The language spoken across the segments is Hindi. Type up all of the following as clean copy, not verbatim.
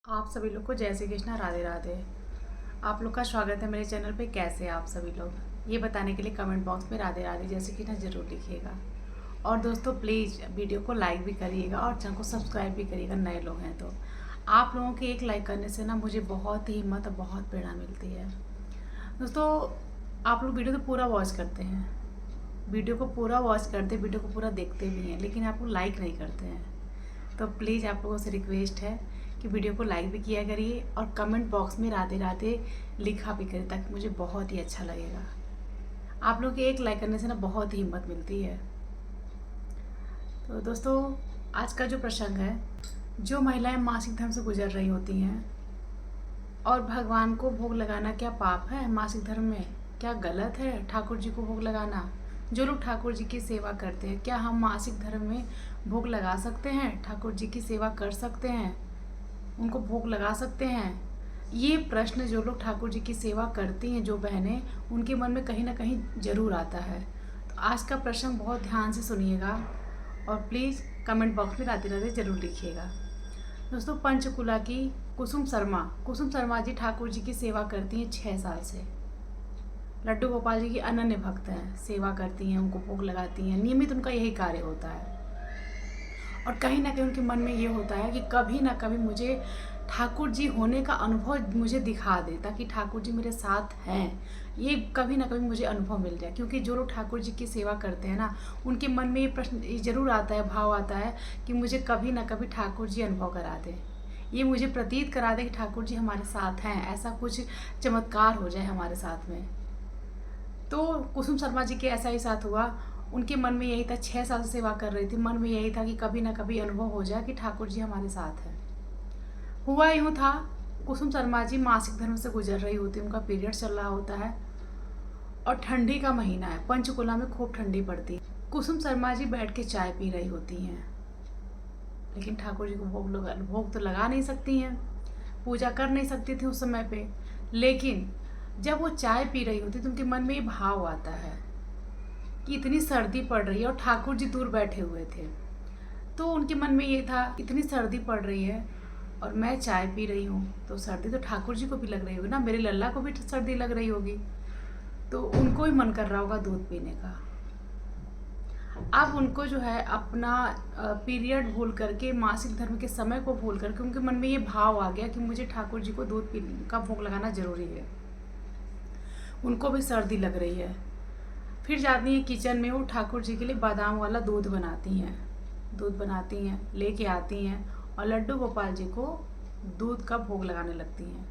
आप सभी लोग को जय श्री कृष्णा, राधे राधे। आप लोग का स्वागत है मेरे चैनल पे। कैसे हैं आप सभी लोग, ये बताने के लिए कमेंट बॉक्स में राधे राधे जय श्री कृष्णा जरूर लिखिएगा। और दोस्तों प्लीज़ वीडियो को लाइक भी करिएगा और चैनल को सब्सक्राइब भी करिएगा, नए लोग हैं तो। आप लोगों के एक लाइक करने से ना मुझे बहुत ही हिम्मत और बहुत प्रेरणा मिलती है। दोस्तों आप लोग वीडियो तो पूरा वॉच करते हैं, वीडियो को पूरा वॉच करते, वीडियो को पूरा देखते भी हैं, लेकिन आप लोग लाइक नहीं करते हैं। तो प्लीज़ आप लोगों से रिक्वेस्ट है कि वीडियो को लाइक भी किया करिए और कमेंट बॉक्स में राधे राधे लिखा भी करिए, ताकि मुझे बहुत ही अच्छा लगेगा। आप लोग के एक लाइक करने से ना बहुत ही हिम्मत मिलती है। तो दोस्तों आज का जो प्रसंग है, जो महिलाएं मासिक धर्म से गुजर रही होती हैं और भगवान को भोग लगाना क्या पाप है मासिक धर्म में, क्या गलत है ठाकुर जी को भोग लगाना। जो लोग ठाकुर जी की सेवा करते हैं, क्या हम मासिक धर्म में भोग लगा सकते हैं, ठाकुर जी की सेवा कर सकते हैं, उनको भोग लगा सकते हैं? ये प्रश्न जो लोग ठाकुर जी की सेवा करती हैं, जो बहनें, उनके मन में कहीं ना कहीं ज़रूर आता है। तो आज का प्रश्न बहुत ध्यान से सुनिएगा और प्लीज़ कमेंट बॉक्स में राधे राधे जरूर लिखिएगा। दोस्तों पंचकुला की कुसुम शर्मा जी ठाकुर जी की सेवा करती हैं 6 साल से। लड्डू गोपाल जी की अनन्य भक्त हैं, सेवा करती हैं, उनको भोग लगाती हैं, नियमित उनका यही कार्य होता है। और कहीं ना कहीं उनके मन में ये होता है कि कभी ना कभी मुझे ठाकुर जी होने का अनुभव मुझे दिखा दे, ताकि ठाकुर जी मेरे साथ हैं, ये कभी ना कभी मुझे अनुभव मिल जाए। क्योंकि जो लोग ठाकुर जी की सेवा करते हैं ना, उनके मन में ये प्रश्न जरूर आता है, भाव आता है कि मुझे कभी ना कभी ठाकुर जी अनुभव करा दे, ये मुझे प्रतीत करा दे कि ठाकुर जी हमारे साथ हैं, ऐसा कुछ चमत्कार हो जाए हमारे साथ में। तो कुसुम शर्मा जी के ऐसा ही साथ हुआ। उनके मन में यही था, 6 साल से सेवा कर रही थी, मन में यही था कि कभी ना कभी अनुभव हो जाए कि ठाकुर जी हमारे साथ हैं। हुआ यूँ था, कुसुम शर्मा जी मासिक धर्म से गुजर रही होती, उनका पीरियड चल रहा होता है और ठंडी का महीना है, पंचकुला में खूब ठंडी पड़ती। कुसुम शर्मा जी बैठ के चाय पी रही होती हैं, लेकिन ठाकुर जी को भोग तो लगा नहीं सकती हैं, पूजा कर नहीं सकती थी उस समय पे। लेकिन जब वो चाय पी रही होती तो उनके मन में ये भाव आता है कि इतनी सर्दी पड़ रही है और ठाकुर जी दूर बैठे हुए थे। तो उनके मन में ये था, इतनी सर्दी पड़ रही है और मैं चाय पी रही हूँ, तो सर्दी तो ठाकुर जी को भी लग रही होगी ना, मेरे लल्ला को भी सर्दी लग रही होगी। तो उनको ही मन कर रहा होगा दूध पीने का। अब उनको जो है अपना पीरियड भूल करके, मासिक धर्म के समय को भूल करके, उनके मन में ये भाव आ गया कि मुझे ठाकुर जी को दूध पीने का भोग लगाना जरूरी है। उनको भी सर्दी लग रही है। फिर जाती हैं किचन में, वो ठाकुर जी के लिए बादाम वाला दूध बनाती हैं, लेके आती हैं और लड्डू गोपाल जी को दूध का भोग लगाने लगती हैं।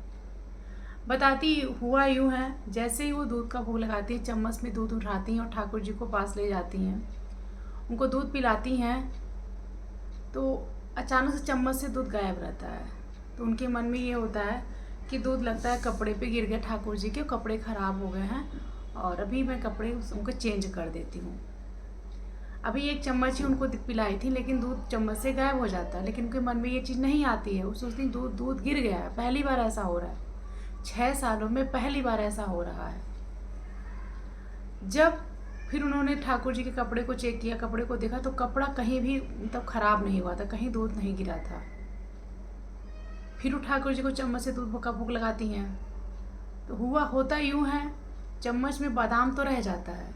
बताती हुआ यूँ है, जैसे ही वो दूध का भोग लगाती हैं, चम्मच में दूध उठाती हैं और ठाकुर जी को पास ले जाती हैं, उनको दूध पिलाती हैं, तो अचानक से चम्मच से दूध गायब रहता है। तो उनके मन में ये होता है कि दूध लगता है कपड़े पे गिर गया ठाकुर जी के, कपड़े ख़राब हो गए हैं और अभी मैं कपड़े उनको चेंज कर देती हूँ। अभी एक चम्मच ही उनको पिलाई थी, लेकिन दूध चम्मच से गायब हो जाता है। लेकिन उनके मन में ये चीज़ नहीं आती है, वो सोचती दूध दूध गिर गया है, पहली बार ऐसा हो रहा है, 6 सालों में पहली बार ऐसा हो रहा है। जब फिर उन्होंने ठाकुर जी के कपड़े को चेक किया, कपड़े को देखा, तो कपड़ा कहीं भी मतलब ख़राब नहीं हुआ था, कहीं दूध नहीं गिरा था। फिर वो ठाकुर जी को चम्मच से दूध का भोग लगाती हैं, तो होता यूँ है, चम्मच में बादाम तो रह जाता है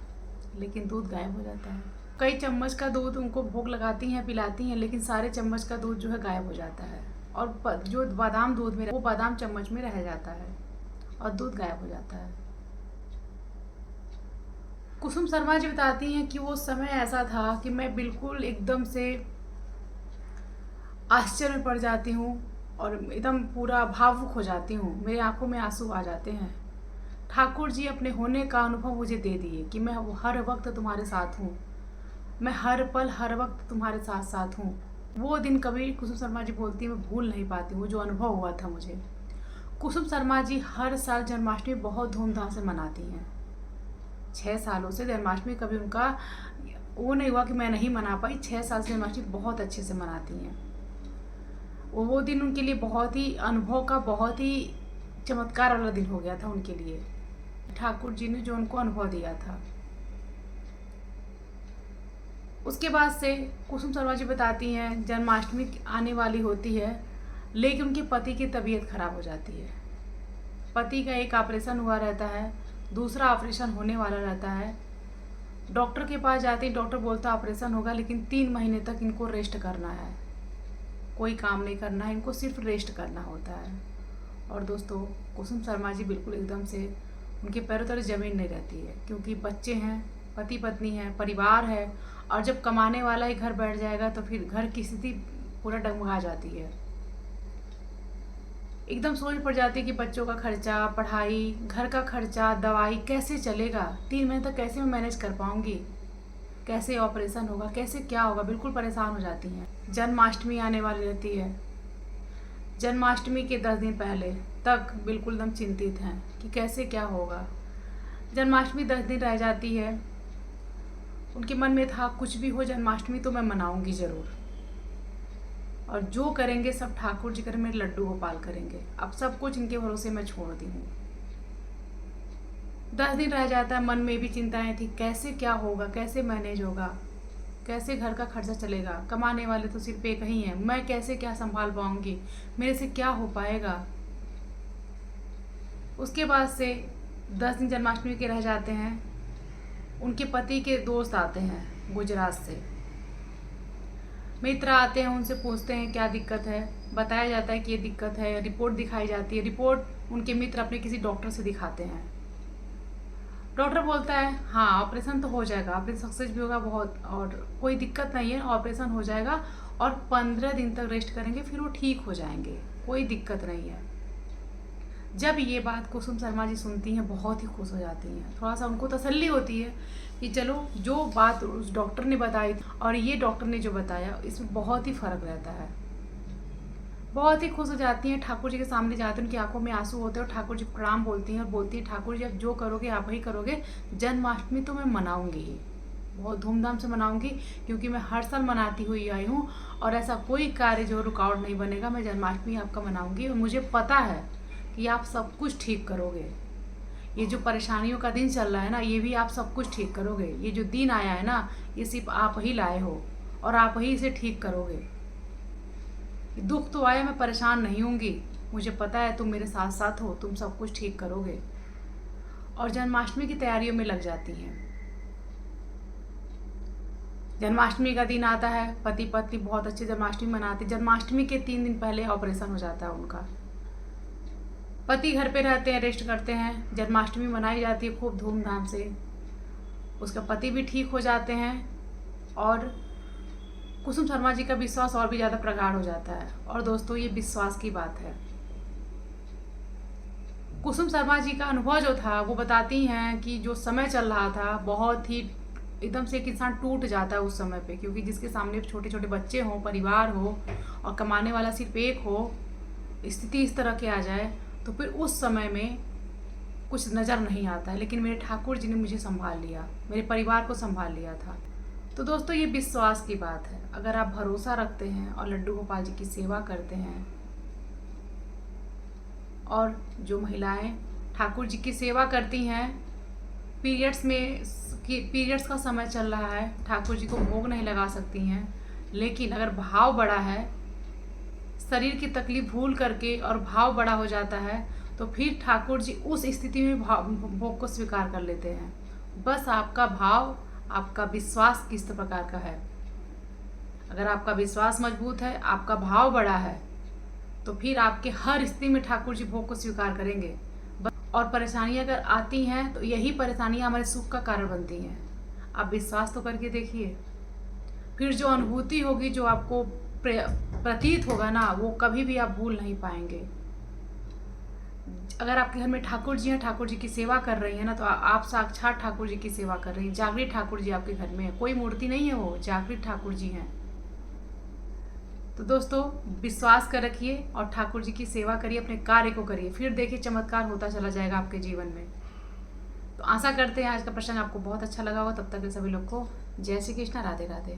लेकिन दूध गायब हो जाता है। कई चम्मच का दूध उनको भोग लगाती हैं, पिलाती हैं, लेकिन सारे चम्मच का दूध जो है गायब हो जाता है और जो बादाम दूध में वो बादाम चम्मच में रह जाता है और दूध गायब हो जाता है। कुसुम शर्मा जी बताती हैं कि वो समय ऐसा था कि मैं बिल्कुल एकदम से आश्चर्य में पड़ जाती हूँ और एकदम पूरा भावुक हो जाती हूँ, मेरी आंखों में आंसू आ जाते हैं। ठाकुर जी अपने होने का अनुभव मुझे दे दिए कि मैं हर वक्त तुम्हारे साथ हूँ, मैं हर पल हर वक्त तुम्हारे साथ साथ हूँ। वो दिन कभी, कुसुम शर्मा जी बोलती है, मैं भूल नहीं पाती, वो जो अनुभव हुआ था मुझे। कुसुम शर्मा जी हर साल जन्माष्टमी बहुत धूमधाम से मनाती हैं। 6 सालों से जन्माष्टमी कभी उनका वो नहीं हुआ कि मैं नहीं मना पाई, 6 साल से जन्माष्टमी बहुत अच्छे से मनाती हैं। वो दिन उनके लिए बहुत ही अनुभव का, बहुत ही चमत्कार वाला दिन हो गया था उनके लिए, ठाकुर जी ने जो उनको अनुभव दिया था। उसके बाद से कुसुम शर्मा जी बताती हैं, जन्माष्टमी आने वाली होती है लेकिन उनके पति की तबीयत खराब हो जाती है। पति का एक ऑपरेशन हुआ रहता है, दूसरा ऑपरेशन होने वाला रहता है। डॉक्टर के पास जाते ही डॉक्टर बोलता है ऑपरेशन होगा, लेकिन 3 महीने तक इनको रेस्ट करना है, कोई काम नहीं करना है, इनको सिर्फ रेस्ट करना होता है। और दोस्तों, कुसुम शर्मा जी बिल्कुल एकदम से उनके पैरों तले ज़मीन नहीं रहती है, क्योंकि बच्चे हैं, पति पत्नी है, परिवार है। और जब कमाने वाला ही घर बैठ जाएगा तो फिर घर की स्थिति पूरा डगमगा जाती है। एकदम सोच पड़ जाती है कि बच्चों का खर्चा, पढ़ाई, घर का खर्चा, दवाई कैसे चलेगा, 3 महीने तक कैसे मैं मैनेज कर पाऊंगी, कैसे ऑपरेशन होगा, कैसे क्या होगा, बिल्कुल परेशान हो जाती हैं। जन्माष्टमी आने वाली रहती है, जन्माष्टमी के 10 दिन पहले तक बिल्कुल एकदम चिंतित हैं कि कैसे क्या होगा। जन्माष्टमी 10 दिन रह जाती है, उनके मन में था कुछ भी हो जन्माष्टमी तो मैं मनाऊंगी ज़रूर, और जो करेंगे सब ठाकुर जी करें, मेरे लड्डू गोपाल करेंगे, अब सब कुछ इनके भरोसे मैं छोड़ दी हूँ। 10 दिन रह जाता है, मन में भी चिंताएं थी कैसे क्या होगा, कैसे मैनेज होगा, कैसे घर का खर्चा चलेगा, कमाने वाले तो सिर्फ एक ही हैं, मैं कैसे क्या संभाल पाऊंगी, मेरे से क्या हो पाएगा। उसके बाद से 10 दिन जन्माष्टमी के रह जाते हैं। उनके पति के दोस्त आते हैं गुजरात से, मित्र आते हैं, उनसे पूछते हैं क्या दिक्कत है, बताया जाता है कि ये दिक्कत है, रिपोर्ट दिखाई जाती है। रिपोर्ट उनके मित्र अपने किसी डॉक्टर से दिखाते हैं। डॉक्टर बोलता है हाँ ऑपरेशन तो हो जाएगा, ऑपरेशन सक्सेस भी होगा बहुत, और कोई दिक्कत नहीं है, ऑपरेशन हो जाएगा और 15 दिन तक रेस्ट करेंगे फिर वो ठीक हो जाएंगे, कोई दिक्कत नहीं है। जब ये बात कुसुम शर्मा जी सुनती हैं बहुत ही खुश हो जाती हैं, थोड़ा सा उनको तसल्ली होती है कि चलो जो बात उस डॉक्टर ने बताई और ये डॉक्टर ने जो बताया इसमें बहुत ही फ़र्क रहता है। बहुत ही खुश हो जाती हैं, ठाकुर जी के सामने जाते हैं, उनकी आंखों में आंसू होते हैं और ठाकुर जी प्रणाम बोलती हैं और बोलती हैं ठाकुर जी अब जो करोगे आप ही करोगे, जन्माष्टमी तो मैं मनाऊंगी ही, बहुत धूमधाम से मनाऊंगी, क्योंकि मैं हर साल मनाती हुई आई हूँ और ऐसा कोई कार्य जो रुकावट नहीं बनेगा, मैं जन्माष्टमी आपका मनाऊंगी और मुझे पता है कि आप सब कुछ ठीक करोगे। ये जो परेशानियों का दिन चल रहा है ना, ये भी आप सब कुछ ठीक करोगे। ये जो दिन आया है ना, ये सिर्फ आप ही लाए हो और आप ही इसे ठीक करोगे। दुख तो आया, मैं परेशान नहीं होंगी, मुझे पता है तुम मेरे साथ साथ हो, तुम सब कुछ ठीक करोगे। और जन्माष्टमी की तैयारियों में लग जाती हैं। जन्माष्टमी का दिन आता है, पति पत्नी बहुत अच्छे जन्माष्टमी मनाते। जन्माष्टमी के 3 दिन पहले ऑपरेशन हो जाता है उनका। पति घर पे रहते हैं, रेस्ट करते हैं। जन्माष्टमी मनाई जाती है खूब धूमधाम से, उसका पति भी ठीक हो जाते हैं और कुसुम शर्मा जी का विश्वास और भी ज़्यादा प्रगाढ़ हो जाता है। और दोस्तों, ये विश्वास की बात है। कुसुम शर्मा जी का अनुभव जो था वो बताती हैं कि जो समय चल रहा था बहुत ही एकदम से एक इंसान टूट जाता है उस समय पे, क्योंकि जिसके सामने छोटे छोटे बच्चे हों, परिवार हो और कमाने वाला सिर्फ एक हो, स्थिति इस तरह के आ जाए तो फिर उस समय में कुछ नज़र नहीं आता है। लेकिन मेरे ठाकुर जी ने मुझे संभाल लिया, मेरे परिवार को संभाल लिया था। तो दोस्तों, ये विश्वास की बात है। अगर आप भरोसा रखते हैं और लड्डू गोपाल जी की सेवा करते हैं, और जो महिलाएं ठाकुर जी की सेवा करती हैं, पीरियड्स का समय चल रहा है, ठाकुर जी को भोग नहीं लगा सकती हैं, लेकिन अगर भाव बड़ा है, शरीर की तकलीफ भूल करके और भाव बड़ा हो जाता है, तो फिर ठाकुर जी उस स्थिति में भोग को स्वीकार कर लेते हैं। बस आपका भाव, आपका विश्वास किस प्रकार का है। अगर आपका विश्वास मजबूत है, आपका भाव बड़ा है, तो फिर आपके हर स्थिति में ठाकुर जी भोग को स्वीकार करेंगे। और परेशानियां अगर आती हैं तो यही परेशानियां हमारे सुख का कारण बनती हैं। आप विश्वास तो करके देखिए, फिर जो अनुभूति होगी, जो आपको प्रतीत होगा ना, वो कभी भी आप भूल नहीं पाएंगे। अगर आपके घर में ठाकुर जी हैं, ठाकुर जी की सेवा कर रही हैं ना, तो आप साक्षात ठाकुर जी की सेवा कर रही हैं। जागृत ठाकुर जी आपके घर में है, कोई मूर्ति नहीं है, वो जागृत ठाकुर जी हैं। तो दोस्तों, विश्वास कर रखिए और ठाकुर जी की सेवा करिए, अपने कार्य को करिए, फिर देखिए चमत्कार होता चला जाएगा आपके जीवन में। तो आशा करते हैं आज का प्रसंग आपको बहुत अच्छा लगा हो। तब तक के सभी लोग को जय श्री कृष्णा, राधे राधे।